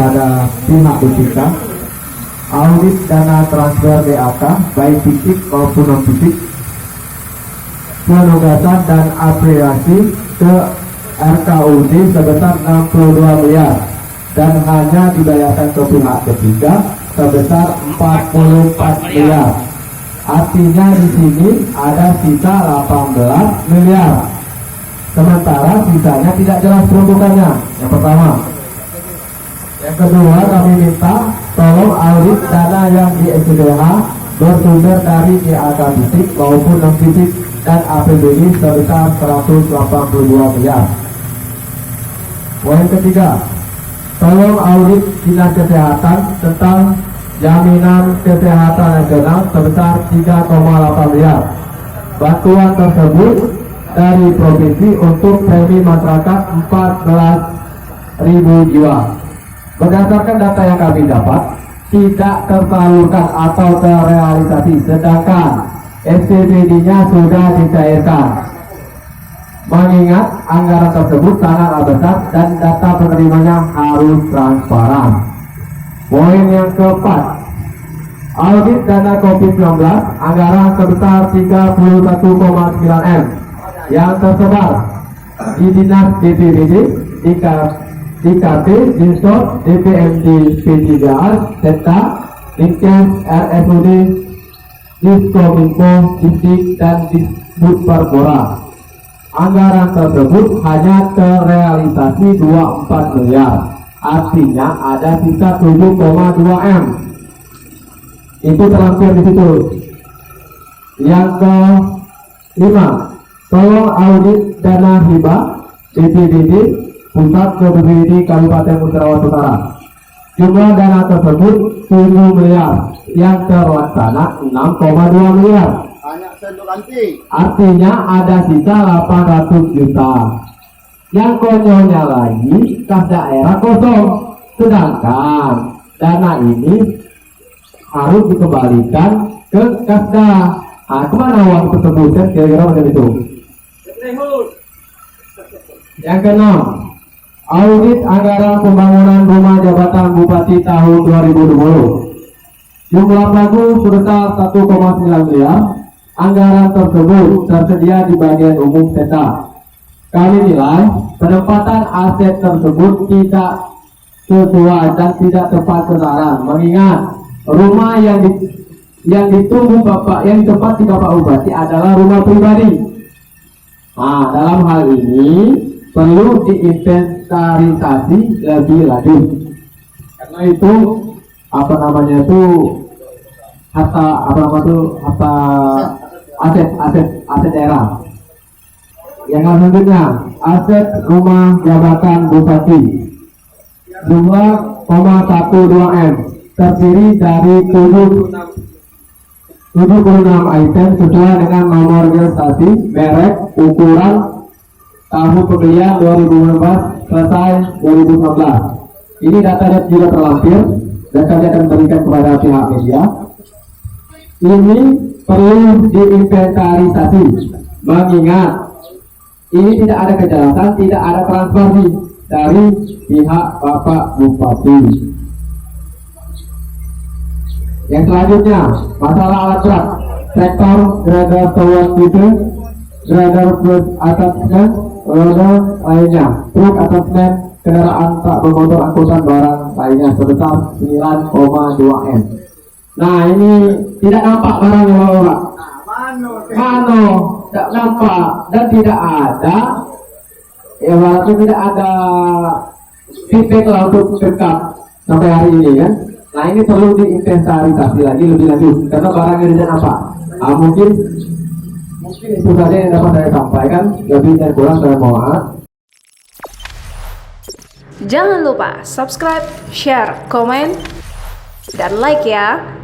Pada pihak BPK, audit dana transfer DAK baik fisik maupun non fisik, penugasan dan apresiasi ke RKUD sebesar 62 miliar dan hanya dibayarkan ke pihak ketiga sebesar 44 miliar. Artinya di sini ada sisa 18 miliar. Sementara sisanya tidak jelas peruntukannya. Yang pertama. Yang kedua, kami minta tolong audit dana yang di SDH bersumber dari DAK fisik maupun non fisik dan APBD sebesar 182 miliar. Poin ketiga, tolong audit Dinas Kesehatan tentang jaminan kesehatan nasional sebesar 3,8 miliar. Bantuan tersebut dari provinsi untuk premi masyarakat 14.000 jiwa. Berdasarkan data yang kami dapat, tidak tersalurkan atau terrealisasi, sedangkan SPBD-nya sudah dicairkan. Mengingat anggaran tersebut sangat besar dan data penerimanya harus transparan. Poin yang keempat, audit dana COVID-19 anggaran sebesar 31,9 M yang tersebar di Dinas BPBD, DKP, Dinsot, DPMD P3R, serta Dinkes, RSUD, Diskominfo, Distrik, dan Disbudparbora. Anggaran tersebut hanya terrealisasi 24 miliar. Artinya ada sisa 7,2 M. Itu terlampir di situ. Yang kelima, tolong audit dana hibah BPBD Pusat ke BPBD Kabupaten Musirawas Utara. Jumlah dana tersebut 7 miliar, yang terlaksana 6,2 miliar. Artinya ada sisa 800 juta. Yang konyolnya lagi, kas daerah kosong, sedangkan dana ini harus dikembalikan ke kasda. Kemana uang tersebut? Kira-kira macam itu. Yang keenam, audit anggaran pembangunan rumah jabatan Bupati tahun 2020. Jumlah pagu sebesar 1,9 miliar. Anggaran tersebut tersedia di bagian umum SETA. Kami nilai penempatan aset tersebut tidak sesuai dan tidak tepat sasaran. Mengingat rumah yang ditunggu Bapak, yang ditempati Bapak Bupati adalah rumah pribadi. Nah, dalam hal ini perlu diinventarisasi lebih lanjut. Karena itu harta aset daerah. Yang selanjutnya, aset rumah jabatan Bupati jumlah 0,12 M, terdiri dari 76 item sesuai dengan nomor registrasi, merek, ukuran, tahun pembelian 2015 selesai 2019. Ini data juga terlampir dan kami akan berikan kepada pihak media. Ini perlu diinventarisasi, mengingat ini tidak ada kejelasan, tidak ada transparansi dari pihak Bapak Bupati. Yang selanjutnya, masalah alat berat. Traktor, grader tower gitu, grader plus attachment, roda lainnya, truk attachment, kendaraan tak bermotor angkutan barang lainnya sebesar 9,2 M. Nah ini tidak nampak barangnya Bapak. Mano, tidak nampak dan tidak ada, ya walaupun tidak ada feedback lah untuk dekat sampai hari ini kan. Nah ini perlu diinventarisasi lagi lebih lanjut karena barangnya tidak nampak. Mungkin itu saja yang dapat saya sampaikan, lebih dan kurang saya mohon. Jangan lupa subscribe, share, komen, dan like ya.